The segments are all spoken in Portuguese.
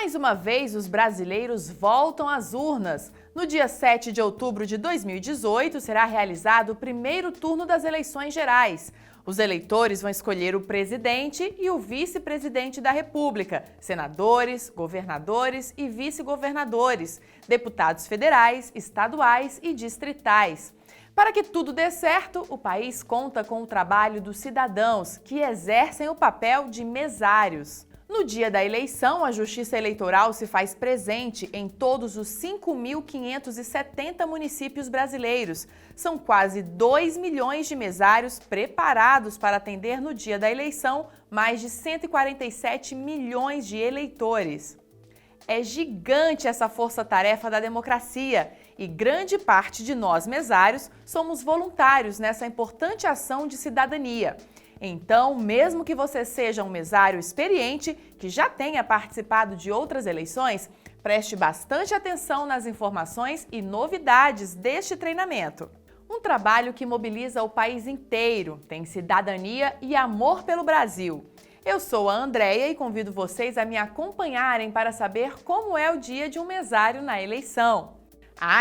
Mais uma vez, os brasileiros voltam às urnas. No dia 7 de outubro de 2018, será realizado o primeiro turno das eleições gerais. Os eleitores vão escolher o presidente e o vice-presidente da República, senadores, governadores e vice-governadores, deputados federais, estaduais e distritais. Para que tudo dê certo, o país conta com o trabalho dos cidadãos, que exercem o papel de mesários. No dia da eleição, a Justiça Eleitoral se faz presente em todos os 5.570 municípios brasileiros. São quase 2 milhões de mesários preparados para atender no dia da eleição mais de 147 milhões de eleitores. É gigante essa força-tarefa da democracia e grande parte de nós mesários somos voluntários nessa importante ação de cidadania. Então, mesmo que você seja um mesário experiente, que já tenha participado de outras eleições, preste bastante atenção nas informações e novidades deste treinamento. Um trabalho que mobiliza o país inteiro, tem cidadania e amor pelo Brasil. Eu sou a Andréia e convido vocês a me acompanharem para saber como é o dia de um mesário na eleição.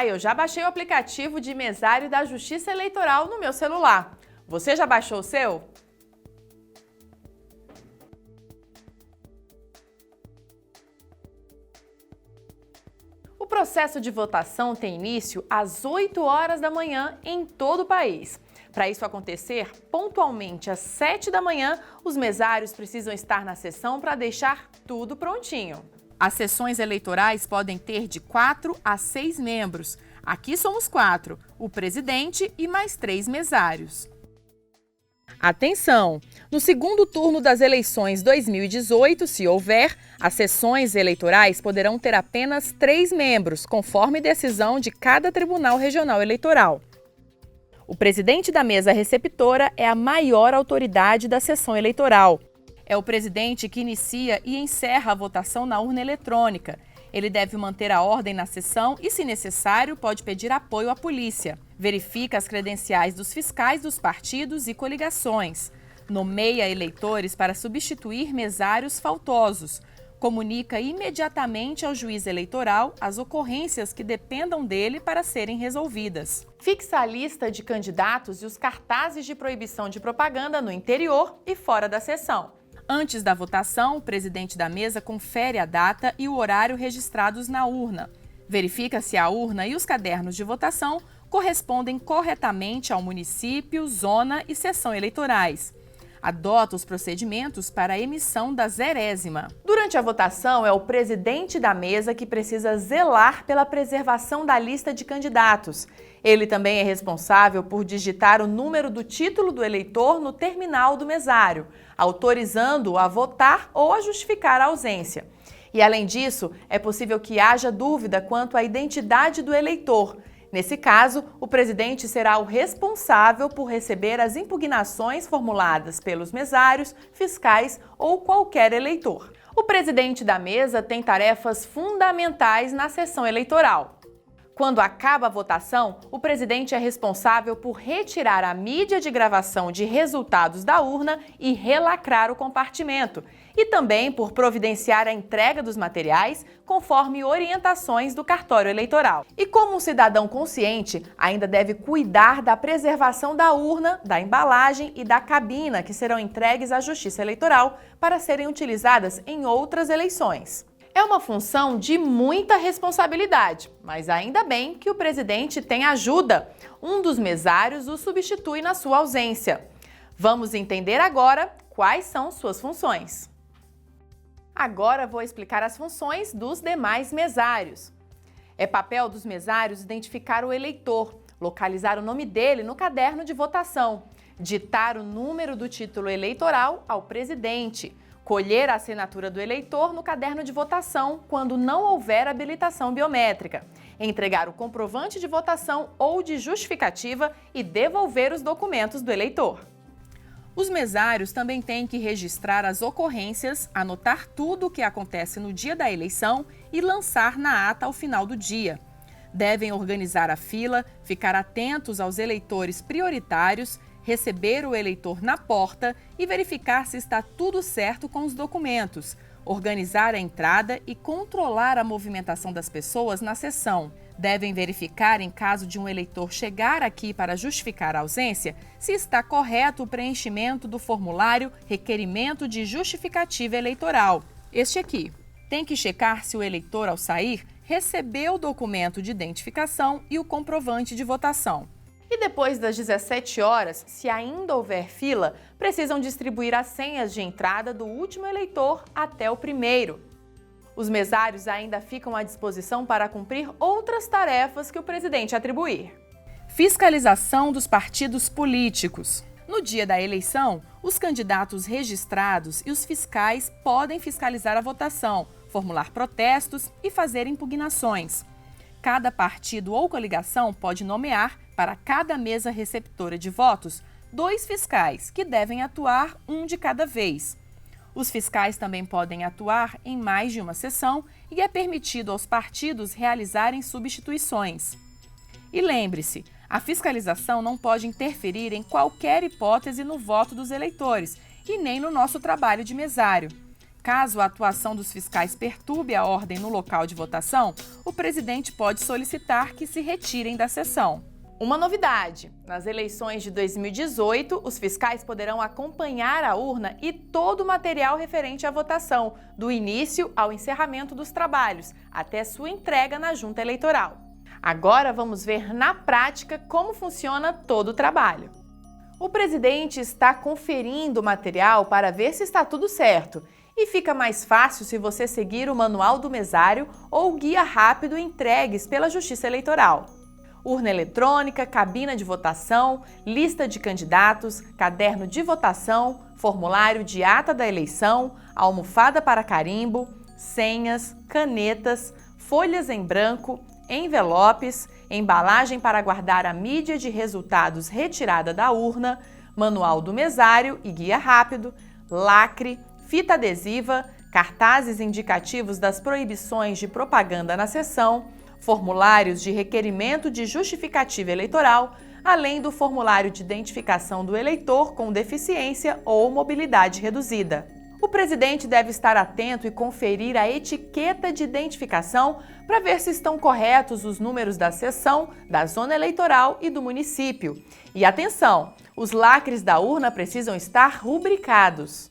Eu já baixei o aplicativo de mesário da Justiça Eleitoral no meu celular. Você já baixou o seu? O processo de votação tem início às 8 horas da manhã em todo o país. Para isso acontecer, pontualmente às 7 da manhã, os mesários precisam estar na sessão para deixar tudo prontinho. As sessões eleitorais podem ter de 4 a 6 membros. Aqui somos 4, o presidente e mais 3 mesários. Atenção! No segundo turno das eleições 2018, se houver, as sessões eleitorais poderão ter apenas 3 membros, conforme decisão de cada Tribunal Regional Eleitoral. O presidente da mesa receptora é a maior autoridade da sessão eleitoral. É o presidente que inicia e encerra a votação na urna eletrônica. Ele deve manter a ordem na sessão e, se necessário, pode pedir apoio à polícia. Verifica as credenciais dos fiscais dos partidos e coligações. Nomeia eleitores para substituir mesários faltosos. Comunica imediatamente ao juiz eleitoral as ocorrências que dependam dele para serem resolvidas. Fixa a lista de candidatos e os cartazes de proibição de propaganda no interior e fora da sessão. Antes da votação, o presidente da mesa confere a data e o horário registrados na urna. Verifica se a urna e os cadernos de votação correspondem corretamente ao município, zona e seção eleitorais. Adota os procedimentos para a emissão da zerésima. Durante a votação, é o presidente da mesa que precisa zelar pela preservação da lista de candidatos. Ele também é responsável por digitar o número do título do eleitor no terminal do mesário, autorizando-o a votar ou a justificar a ausência. E, além disso, é possível que haja dúvida quanto à identidade do eleitor. Nesse caso, o presidente será o responsável por receber as impugnações formuladas pelos mesários, fiscais ou qualquer eleitor. O presidente da mesa tem tarefas fundamentais na sessão eleitoral. Quando acaba a votação, o presidente é responsável por retirar a mídia de gravação de resultados da urna e relacrar o compartimento, e também por providenciar a entrega dos materiais conforme orientações do cartório eleitoral. E como um cidadão consciente, ainda deve cuidar da preservação da urna, da embalagem e da cabina que serão entregues à Justiça Eleitoral para serem utilizadas em outras eleições. É uma função de muita responsabilidade, mas ainda bem que o presidente tem ajuda. Um dos mesários o substitui na sua ausência. Vamos entender agora quais são suas funções. Agora vou explicar as funções dos demais mesários. É papel dos mesários identificar o eleitor, localizar o nome dele no caderno de votação, ditar o número do título eleitoral ao presidente, colher a assinatura do eleitor no caderno de votação quando não houver habilitação biométrica, entregar o comprovante de votação ou de justificativa e devolver os documentos do eleitor. Os mesários também têm que registrar as ocorrências, anotar tudo o que acontece no dia da eleição e lançar na ata ao final do dia. Devem organizar a fila, ficar atentos aos eleitores prioritários, receber o eleitor na porta e verificar se está tudo certo com os documentos. organizar a entrada e controlar a movimentação das pessoas na sessão. Devem verificar, em caso de um eleitor chegar aqui para justificar a ausência, se está correto o preenchimento do formulário Requerimento de Justificativa Eleitoral. Este aqui. Tem que checar se o eleitor, ao sair, recebeu o documento de identificação e o comprovante de votação. E depois das 17 horas, se ainda houver fila, precisam distribuir as senhas de entrada do último eleitor até o primeiro. Os mesários ainda ficam à disposição para cumprir outras tarefas que o presidente atribuir. Fiscalização dos partidos políticos. No dia da eleição, os candidatos registrados e os fiscais podem fiscalizar a votação, formular protestos e fazer impugnações. Cada partido ou coligação pode nomear, para cada mesa receptora de votos, 2 fiscais, que devem atuar um de cada vez. Os fiscais também podem atuar em mais de uma sessão e é permitido aos partidos realizarem substituições. E lembre-se, a fiscalização não pode interferir em qualquer hipótese no voto dos eleitores e nem no nosso trabalho de mesário. Caso a atuação dos fiscais perturbe a ordem no local de votação, o presidente pode solicitar que se retirem da sessão. Uma novidade: nas eleições de 2018, os fiscais poderão acompanhar a urna e todo o material referente à votação, do início ao encerramento dos trabalhos, até sua entrega na junta eleitoral. Agora vamos ver na prática como funciona todo o trabalho. O presidente está conferindo o material para ver se está tudo certo. E fica mais fácil se você seguir o manual do mesário ou o guia rápido entregues pela Justiça Eleitoral. Urna eletrônica, cabina de votação, lista de candidatos, caderno de votação, formulário de ata da eleição, almofada para carimbo, senhas, canetas, folhas em branco, envelopes, embalagem para guardar a mídia de resultados retirada da urna, manual do mesário e guia rápido, lacre, fita adesiva, cartazes indicativos das proibições de propaganda na sessão, formulários de requerimento de justificativa eleitoral, além do formulário de identificação do eleitor com deficiência ou mobilidade reduzida. O presidente deve estar atento e conferir a etiqueta de identificação para ver se estão corretos os números da seção, da zona eleitoral e do município. E atenção, os lacres da urna precisam estar rubricados.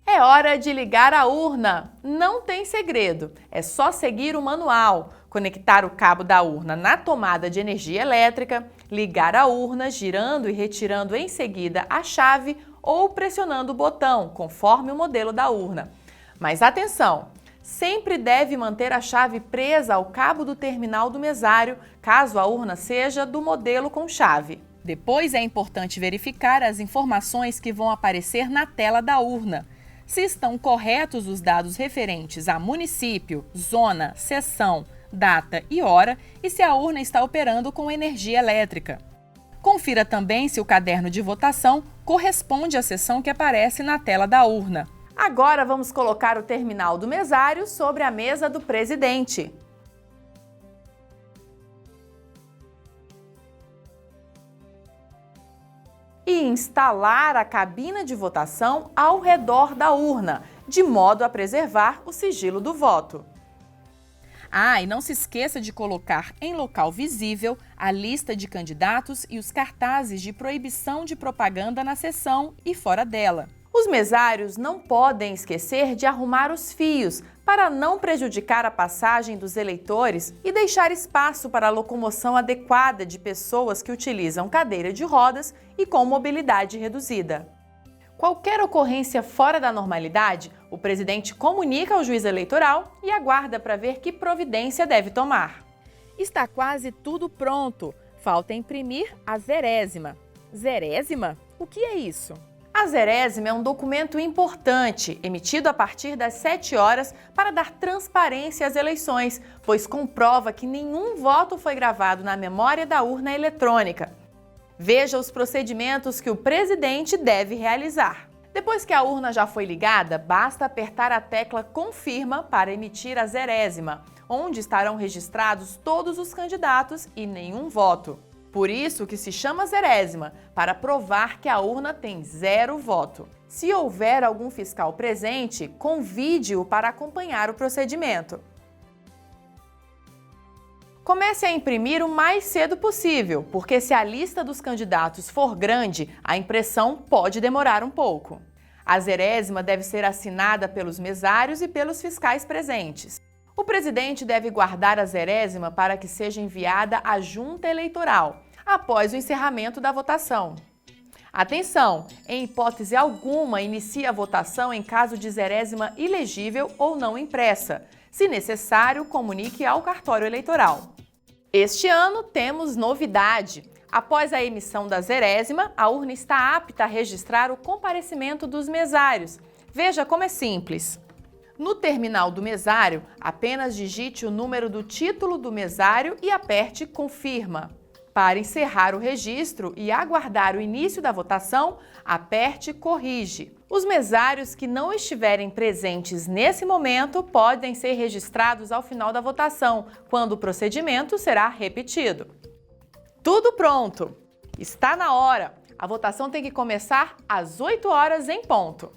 É hora de ligar a urna. Não tem segredo, é só seguir o manual, conectar o cabo da urna na tomada de energia elétrica, ligar a urna girando e retirando em seguida a chave ou pressionando o botão, conforme o modelo da urna. Mas atenção, sempre deve manter a chave presa ao cabo do terminal do mesário, caso a urna seja do modelo com chave. Depois é importante verificar as informações que vão aparecer na tela da urna. Se estão corretos os dados referentes a município, zona, seção, data e hora e se a urna está operando com energia elétrica. Confira também se o caderno de votação corresponde à seção que aparece na tela da urna. Agora vamos colocar o terminal do mesário sobre a mesa do presidente. E instalar a cabina de votação ao redor da urna, de modo a preservar o sigilo do voto. E não se esqueça de colocar em local visível a lista de candidatos e os cartazes de proibição de propaganda na sessão e fora dela. Os mesários não podem esquecer de arrumar os fios para não prejudicar a passagem dos eleitores e deixar espaço para a locomoção adequada de pessoas que utilizam cadeira de rodas e com mobilidade reduzida. Qualquer ocorrência fora da normalidade, o presidente comunica ao juiz eleitoral e aguarda para ver que providência deve tomar. Está quase tudo pronto. Falta imprimir a zerésima. Zerésima? O que é isso? A zerésima é um documento importante, emitido a partir das 7 horas para dar transparência às eleições, pois comprova que nenhum voto foi gravado na memória da urna eletrônica. Veja os procedimentos que o presidente deve realizar. Depois que a urna já foi ligada, basta apertar a tecla Confirma para emitir a zerésima, onde estarão registrados todos os candidatos e nenhum voto. Por isso que se chama zerésima, para provar que a urna tem 0 voto. Se houver algum fiscal presente, convide-o para acompanhar o procedimento. Comece a imprimir o mais cedo possível, porque se a lista dos candidatos for grande, a impressão pode demorar um pouco. A zerésima deve ser assinada pelos mesários e pelos fiscais presentes. O presidente deve guardar a zerésima para que seja enviada à junta eleitoral, após o encerramento da votação. Atenção! Em hipótese alguma, inicie a votação em caso de zerésima ilegível ou não impressa. Se necessário, comunique ao cartório eleitoral. Este ano temos novidade. Após a emissão da zerésima, a urna está apta a registrar o comparecimento dos mesários. Veja como é simples. No terminal do mesário, apenas digite o número do título do mesário e aperte Confirma. Para encerrar o registro e aguardar o início da votação, aperte Corrige. Os mesários que não estiverem presentes nesse momento podem ser registrados ao final da votação, quando o procedimento será repetido. Tudo pronto! Está na hora! A votação tem que começar às 8 horas em ponto.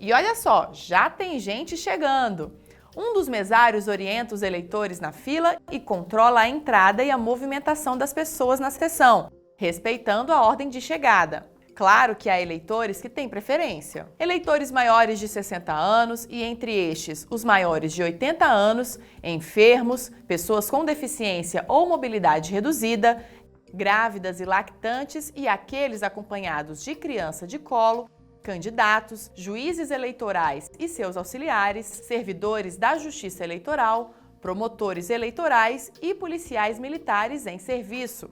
E olha só, já tem gente chegando! Um dos mesários orienta os eleitores na fila e controla a entrada e a movimentação das pessoas na sessão, respeitando a ordem de chegada. Claro que há eleitores que têm preferência. Eleitores maiores de 60 anos e, entre estes, os maiores de 80 anos, enfermos, pessoas com deficiência ou mobilidade reduzida, grávidas e lactantes e aqueles acompanhados de criança de colo, candidatos, juízes eleitorais e seus auxiliares, servidores da Justiça Eleitoral, promotores eleitorais e policiais militares em serviço.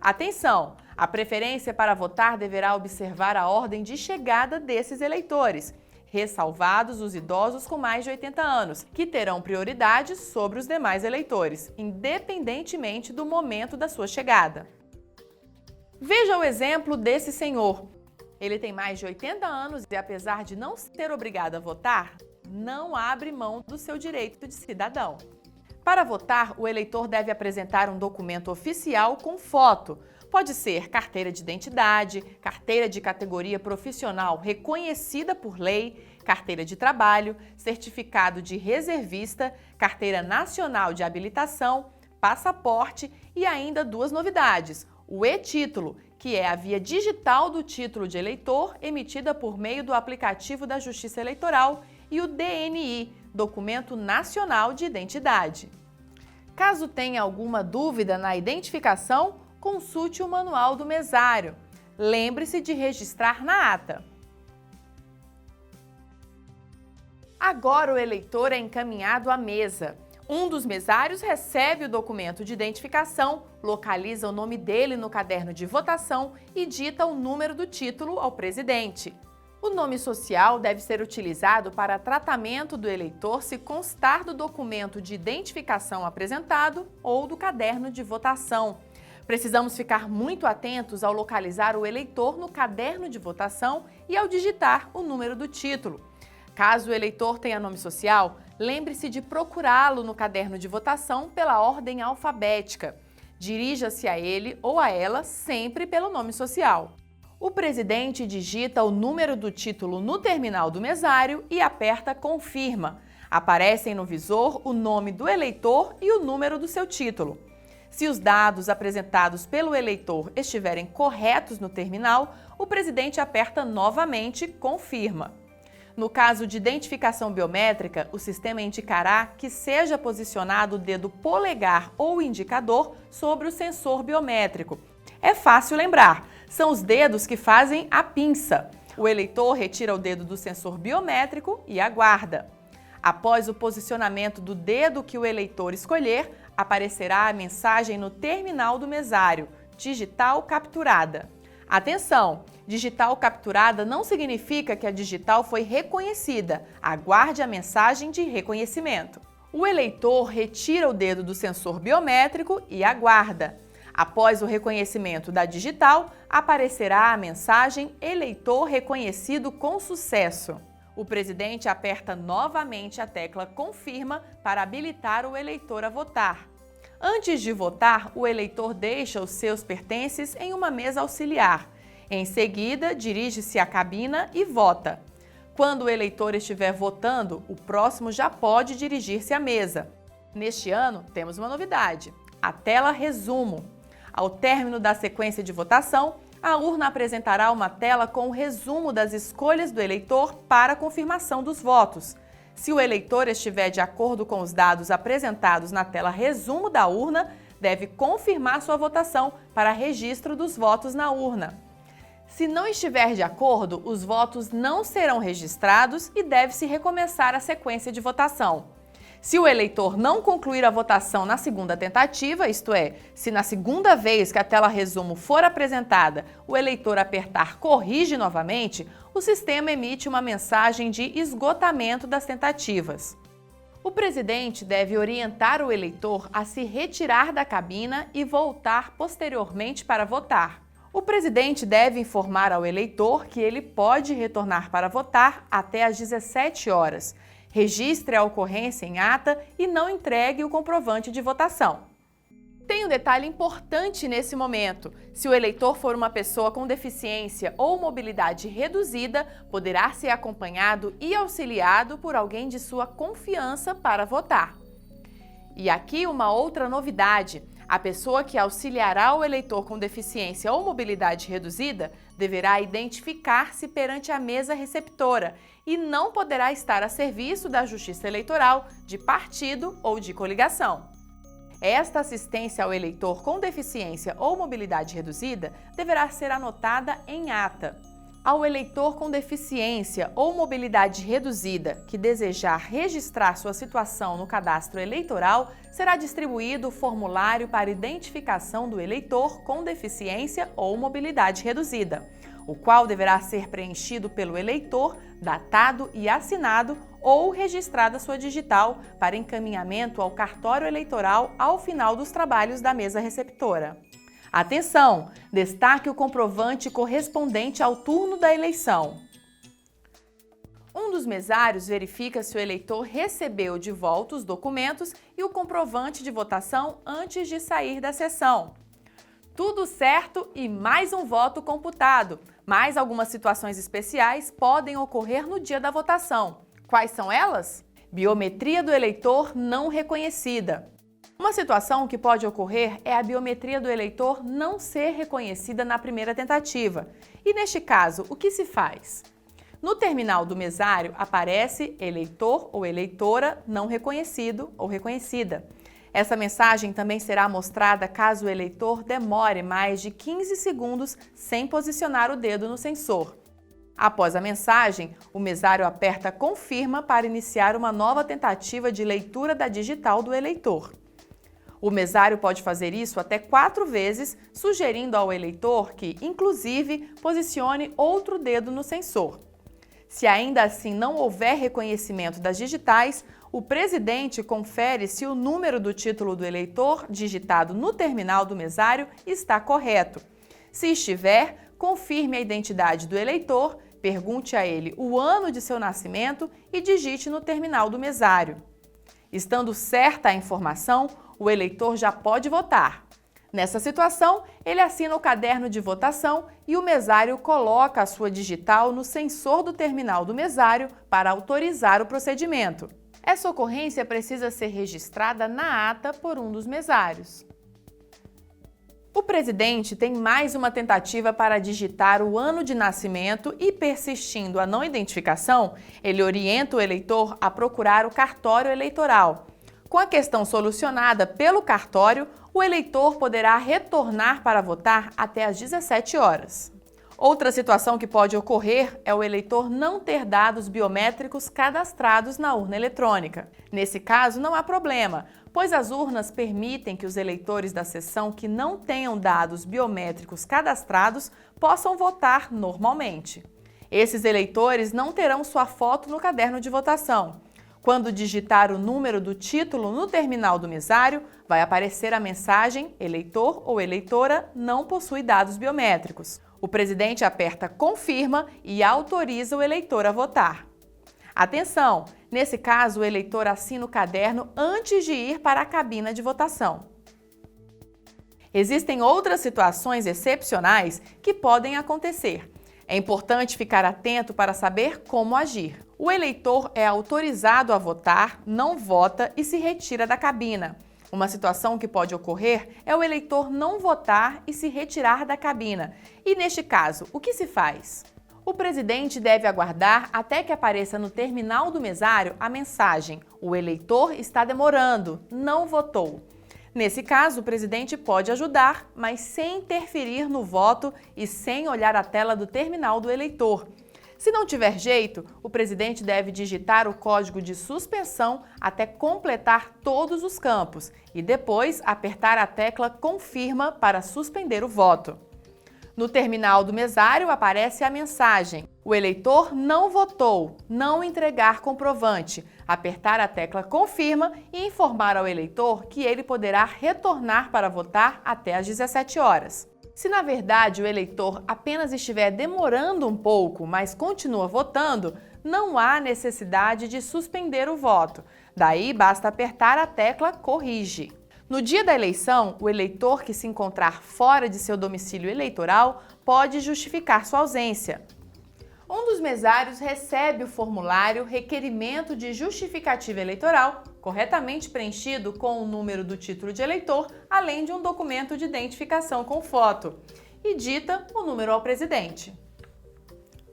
Atenção! A preferência para votar deverá observar a ordem de chegada desses eleitores, ressalvados os idosos com mais de 80 anos, que terão prioridade sobre os demais eleitores, independentemente do momento da sua chegada. Veja o exemplo desse senhor. Ele tem mais de 80 anos e, apesar de não ser obrigado a votar, não abre mão do seu direito de cidadão. Para votar, o eleitor deve apresentar um documento oficial com foto. Pode ser carteira de identidade, carteira de categoria profissional reconhecida por lei, carteira de trabalho, certificado de reservista, carteira nacional de habilitação, passaporte e ainda duas novidades: o e-título, que é a via digital do título de eleitor emitida por meio do aplicativo da Justiça Eleitoral, e o DNI, Documento Nacional de Identidade. Caso tenha alguma dúvida na identificação, consulte o manual do mesário. Lembre-se de registrar na ata. Agora o eleitor é encaminhado à mesa. Um dos mesários recebe o documento de identificação, localiza o nome dele no caderno de votação e dita o número do título ao presidente. O nome social deve ser utilizado para tratamento do eleitor se constar do documento de identificação apresentado ou do caderno de votação. Precisamos ficar muito atentos ao localizar o eleitor no caderno de votação e ao digitar o número do título. Caso o eleitor tenha nome social, lembre-se de procurá-lo no caderno de votação pela ordem alfabética. Dirija-se a ele ou a ela sempre pelo nome social. O presidente digita o número do título no terminal do mesário e aperta Confirma. Aparecem no visor o nome do eleitor e o número do seu título. Se os dados apresentados pelo eleitor estiverem corretos no terminal, o presidente aperta novamente Confirma. No caso de identificação biométrica, o sistema indicará que seja posicionado o dedo polegar ou indicador sobre o sensor biométrico. É fácil lembrar, são os dedos que fazem a pinça. O eleitor retira o dedo do sensor biométrico e aguarda. Após o posicionamento do dedo que o eleitor escolher, aparecerá a mensagem no terminal do mesário: digital capturada. Atenção! Digital capturada não significa que a digital foi reconhecida. Aguarde a mensagem de reconhecimento. O eleitor retira o dedo do sensor biométrico e aguarda. Após o reconhecimento da digital, aparecerá a mensagem Eleitor reconhecido com sucesso. O presidente aperta novamente a tecla Confirma para habilitar o eleitor a votar. Antes de votar, o eleitor deixa os seus pertences em uma mesa auxiliar. Em seguida, dirige-se à cabina e vota. Quando o eleitor estiver votando, o próximo já pode dirigir-se à mesa. Neste ano, temos uma novidade: a tela resumo. Ao término da sequência de votação, a urna apresentará uma tela com o resumo das escolhas do eleitor para confirmação dos votos. Se o eleitor estiver de acordo com os dados apresentados na tela resumo da urna, deve confirmar sua votação para registro dos votos na urna. Se não estiver de acordo, os votos não serão registrados e deve-se recomeçar a sequência de votação. Se o eleitor não concluir a votação na segunda tentativa, isto é, se na segunda vez que a tela resumo for apresentada, o eleitor apertar corrige novamente, o sistema emite uma mensagem de esgotamento das tentativas. O presidente deve orientar o eleitor a se retirar da cabina e voltar posteriormente para votar. O presidente deve informar ao eleitor que ele pode retornar para votar até às 17 horas. Registre a ocorrência em ata e não entregue o comprovante de votação. Tem um detalhe importante nesse momento: se o eleitor for uma pessoa com deficiência ou mobilidade reduzida, poderá ser acompanhado e auxiliado por alguém de sua confiança para votar. E aqui uma outra novidade: a pessoa que auxiliará o eleitor com deficiência ou mobilidade reduzida deverá identificar-se perante a mesa receptora e não poderá estar a serviço da Justiça Eleitoral, de partido ou de coligação. Esta assistência ao eleitor com deficiência ou mobilidade reduzida deverá ser anotada em ata. Ao eleitor com deficiência ou mobilidade reduzida que desejar registrar sua situação no cadastro eleitoral, será distribuído o formulário para identificação do eleitor com deficiência ou mobilidade reduzida, o qual deverá ser preenchido pelo eleitor, datado e assinado ou registrada sua digital para encaminhamento ao cartório eleitoral ao final dos trabalhos da mesa receptora. Atenção! Destaque o comprovante correspondente ao turno da eleição. Um dos mesários verifica se o eleitor recebeu de volta os documentos e o comprovante de votação antes de sair da sessão. Tudo certo e mais um voto computado, mas algumas situações especiais podem ocorrer no dia da votação. Quais são elas? Biometria do eleitor não reconhecida. Uma situação que pode ocorrer é a biometria do eleitor não ser reconhecida na primeira tentativa. E neste caso, o que se faz? No terminal do mesário aparece eleitor ou eleitora não reconhecido ou reconhecida. Essa mensagem também será mostrada caso o eleitor demore mais de 15 segundos sem posicionar o dedo no sensor. Após a mensagem, o mesário aperta confirma para iniciar uma nova tentativa de leitura da digital do eleitor. O mesário pode fazer isso até 4 vezes, sugerindo ao eleitor que, inclusive, posicione outro dedo no sensor. Se ainda assim não houver reconhecimento das digitais, o presidente confere se o número do título do eleitor digitado no terminal do mesário está correto. Se estiver, confirme a identidade do eleitor, pergunte a ele o ano de seu nascimento e digite no terminal do mesário. Estando certa a informação, o eleitor já pode votar. Nessa situação, ele assina o caderno de votação e o mesário coloca a sua digital no sensor do terminal do mesário para autorizar o procedimento. Essa ocorrência precisa ser registrada na ata por um dos mesários. O presidente tem mais uma tentativa para digitar o ano de nascimento e, persistindo a não identificação, ele orienta o eleitor a procurar o cartório eleitoral. Com a questão solucionada pelo cartório, o eleitor poderá retornar para votar até às 17 horas. Outra situação que pode ocorrer é o eleitor não ter dados biométricos cadastrados na urna eletrônica. Nesse caso, não há problema, pois as urnas permitem que os eleitores da sessão que não tenham dados biométricos cadastrados possam votar normalmente. Esses eleitores não terão sua foto no caderno de votação. Quando digitar o número do título no terminal do mesário, vai aparecer a mensagem "Eleitor ou eleitora não possui dados biométricos". O presidente aperta confirma e autoriza o eleitor a votar. Atenção! Nesse caso, o eleitor assina o caderno antes de ir para a cabina de votação. Existem outras situações excepcionais que podem acontecer. É importante ficar atento para saber como agir. O eleitor é autorizado a votar, não vota e se retira da cabina. Uma situação que pode ocorrer é o eleitor não votar e se retirar da cabina. E neste caso, o que se faz? O presidente deve aguardar até que apareça no terminal do mesário a mensagem: "O eleitor está demorando, não votou". Nesse caso, o presidente pode ajudar, mas sem interferir no voto e sem olhar a tela do terminal do eleitor. Se não tiver jeito, o presidente deve digitar o código de suspensão até completar todos os campos e depois apertar a tecla "Confirma" para suspender o voto. No terminal do mesário aparece a mensagem: "O eleitor não votou, não entregar comprovante", apertar a tecla "Confirma" e informar ao eleitor que ele poderá retornar para votar até às 17 horas. Se na verdade o eleitor apenas estiver demorando um pouco, mas continua votando, não há necessidade de suspender o voto. Daí basta apertar a tecla "Corrige". No dia da eleição, o eleitor que se encontrar fora de seu domicílio eleitoral pode justificar sua ausência. Um dos mesários recebe o formulário Requerimento de Justificativa Eleitoral, corretamente preenchido com o número do título de eleitor, além de um documento de identificação com foto, e dita o número ao presidente.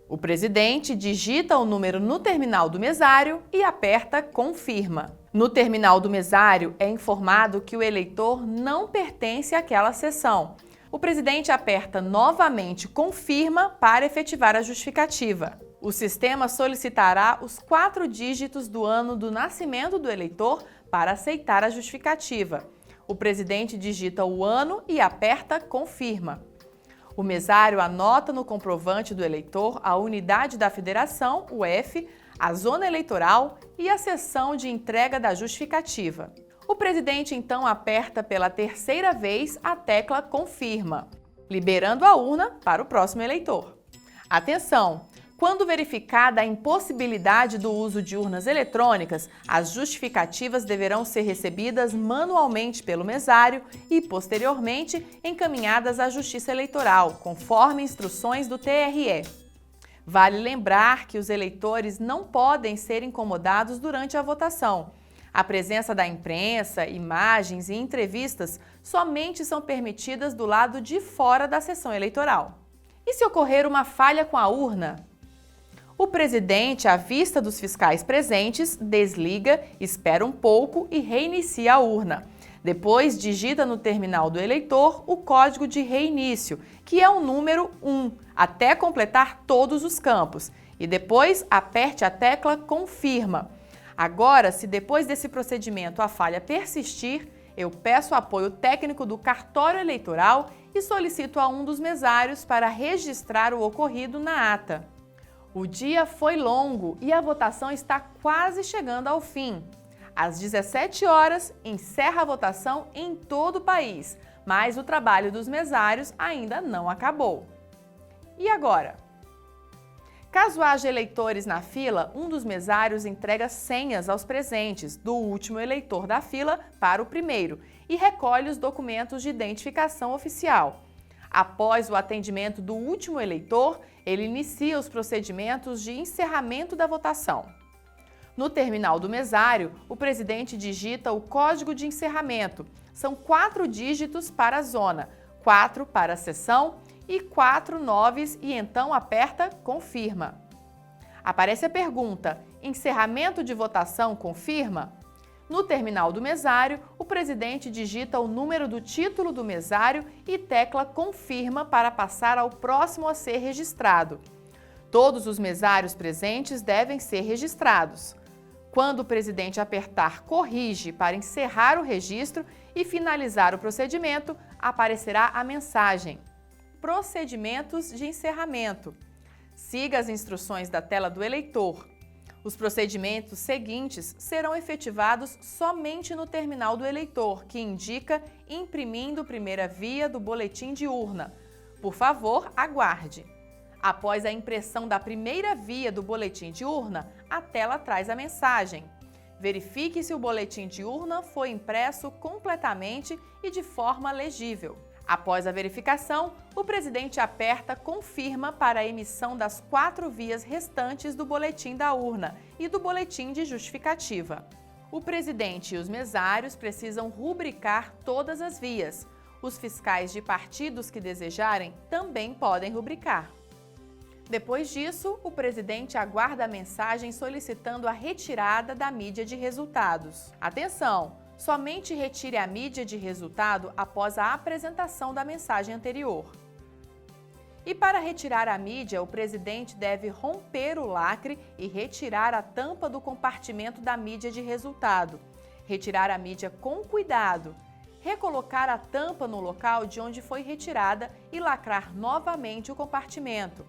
O presidente digita o número no terminal do mesário e aperta "Confirma". No terminal do mesário é informado que o eleitor não pertence àquela sessão. O presidente aperta novamente "Confirma" para efetivar a justificativa. O sistema solicitará os 4 dígitos do ano do nascimento do eleitor para aceitar a justificativa. O presidente digita o ano e aperta "Confirma". O mesário anota no comprovante do eleitor a unidade da federação, o F, a zona eleitoral e a seção de entrega da justificativa. O presidente então aperta pela 3ª vez a tecla "Confirma", liberando a urna para o próximo eleitor. Atenção! Quando verificada a impossibilidade do uso de urnas eletrônicas, as justificativas deverão ser recebidas manualmente pelo mesário e, posteriormente, encaminhadas à Justiça Eleitoral, conforme instruções do TRE. Vale lembrar que os eleitores não podem ser incomodados durante a votação. A presença da imprensa, imagens e entrevistas somente são permitidas do lado de fora da sessão eleitoral. E se ocorrer uma falha com a urna? O presidente, à vista dos fiscais presentes, desliga, espera um pouco e reinicia a urna. Depois, digita no terminal do eleitor o código de reinício, que é o número 1, até completar todos os campos. E depois, aperte a tecla "Confirma". Agora, se depois desse procedimento a falha persistir, eu peço apoio técnico do cartório eleitoral e solicito a um dos mesários para registrar o ocorrido na ata. O dia foi longo e a votação está quase chegando ao fim. Às 17 horas, encerra a votação em todo o país, mas o trabalho dos mesários ainda não acabou. E agora? Caso haja eleitores na fila, um dos mesários entrega senhas aos presentes, do último eleitor da fila para o primeiro, e recolhe os documentos de identificação oficial. Após o atendimento do último eleitor, ele inicia os procedimentos de encerramento da votação. No terminal do mesário, o presidente digita o código de encerramento. São 4 dígitos para a zona, 4 para a seção e 4 noves e então aperta "Confirma". Aparece a pergunta: encerramento de votação confirma? No terminal do mesário, o presidente digita o número do título do mesário e tecla "Confirma" para passar ao próximo a ser registrado. Todos os mesários presentes devem ser registrados. Quando o presidente apertar "Corrige" para encerrar o registro e finalizar o procedimento, aparecerá a mensagem: Procedimentos de encerramento. Siga as instruções da tela do eleitor. Os procedimentos seguintes serão efetivados somente no terminal do eleitor, que indica imprimindo primeira via do boletim de urna. Por favor, aguarde. Após a impressão da primeira via do boletim de urna, a tela traz a mensagem: verifique se o boletim de urna foi impresso completamente e de forma legível. Após a verificação, o presidente aperta Confirma para a emissão das 4 vias restantes do boletim da urna e do boletim de justificativa. O presidente e os mesários precisam rubricar todas as vias. Os fiscais de partidos que desejarem também podem rubricar. Depois disso, o presidente aguarda a mensagem solicitando a retirada da mídia de resultados. Atenção! Somente retire a mídia de resultado após a apresentação da mensagem anterior. E para retirar a mídia, o presidente deve romper o lacre e retirar a tampa do compartimento da mídia de resultado. Retirar a mídia com cuidado. Recolocar a tampa no local de onde foi retirada e lacrar novamente o compartimento.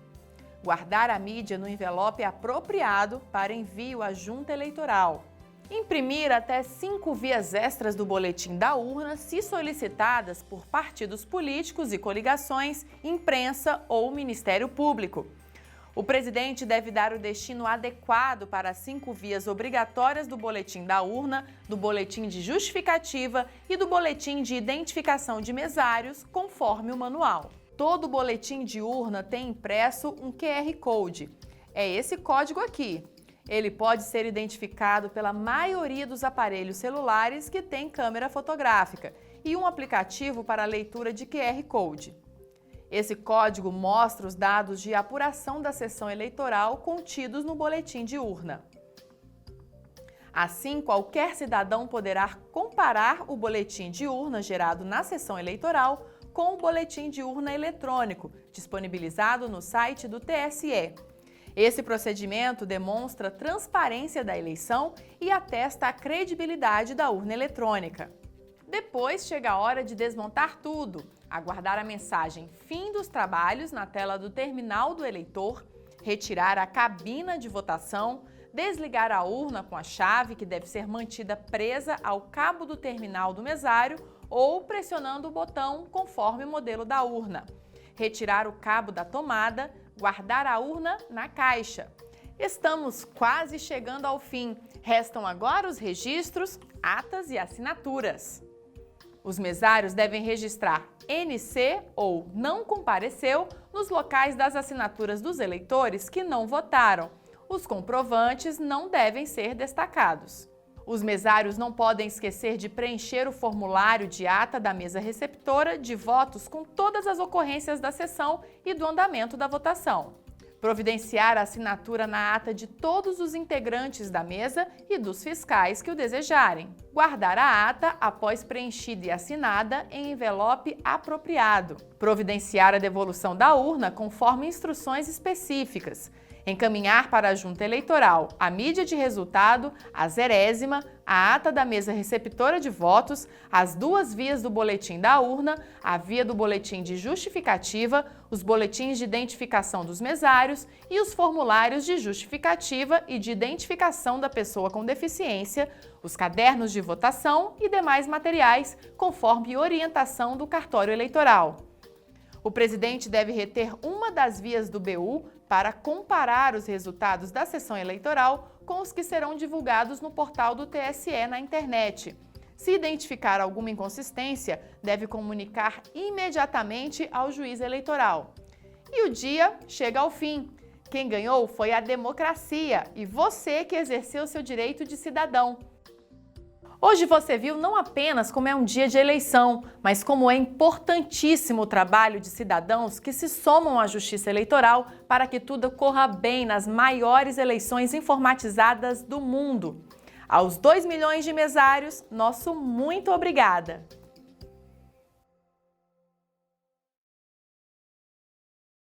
Guardar a mídia no envelope apropriado para envio à junta eleitoral. Imprimir até 5 vias extras do boletim da urna, se solicitadas por partidos políticos e coligações, imprensa ou Ministério Público. O presidente deve dar o destino adequado para as 5 vias obrigatórias do boletim da urna, do boletim de justificativa e do boletim de identificação de mesários, conforme o manual. Todo boletim de urna tem impresso um QR Code. É esse código aqui. Ele pode ser identificado pela maioria dos aparelhos celulares que têm câmera fotográfica e um aplicativo para leitura de QR Code. Esse código mostra os dados de apuração da sessão eleitoral contidos no boletim de urna. Assim, qualquer cidadão poderá comparar o boletim de urna gerado na sessão eleitoral com o boletim de urna eletrônico, disponibilizado no site do TSE. Esse procedimento demonstra a transparência da eleição e atesta a credibilidade da urna eletrônica. Depois chega a hora de desmontar tudo, aguardar a mensagem Fim dos trabalhos na tela do terminal do eleitor, retirar a cabina de votação, desligar a urna com a chave, que deve ser mantida presa ao cabo do terminal do mesário ou pressionando o botão conforme o modelo da urna. Retirar o cabo da tomada, guardar a urna na caixa. Estamos quase chegando ao fim. Restam agora os registros, atas e assinaturas. Os mesários devem registrar NC ou não compareceu nos locais das assinaturas dos eleitores que não votaram. Os comprovantes não devem ser destacados. Os mesários não podem esquecer de preencher o formulário de ata da mesa receptora de votos com todas as ocorrências da sessão e do andamento da votação. Providenciar a assinatura na ata de todos os integrantes da mesa e dos fiscais que o desejarem. Guardar a ata após preenchida e assinada em envelope apropriado. Providenciar a devolução da urna conforme instruções específicas. Encaminhar para a junta eleitoral a mídia de resultado, a zerésima, a ata da mesa receptora de votos, as 2 vias do boletim da urna, a via do boletim de justificativa, os boletins de identificação dos mesários e os formulários de justificativa e de identificação da pessoa com deficiência, os cadernos de votação e demais materiais, conforme orientação do cartório eleitoral. O presidente deve reter uma das vias do BU para comparar os resultados da sessão eleitoral com os que serão divulgados no portal do TSE na internet. Se identificar alguma inconsistência, deve comunicar imediatamente ao juiz eleitoral. E o dia chega ao fim. Quem ganhou foi a democracia e você que exerceu seu direito de cidadão. Hoje você viu não apenas como é um dia de eleição, mas como é importantíssimo o trabalho de cidadãos que se somam à Justiça Eleitoral para que tudo corra bem nas maiores eleições informatizadas do mundo. Aos 2 milhões de mesários, nosso muito obrigada!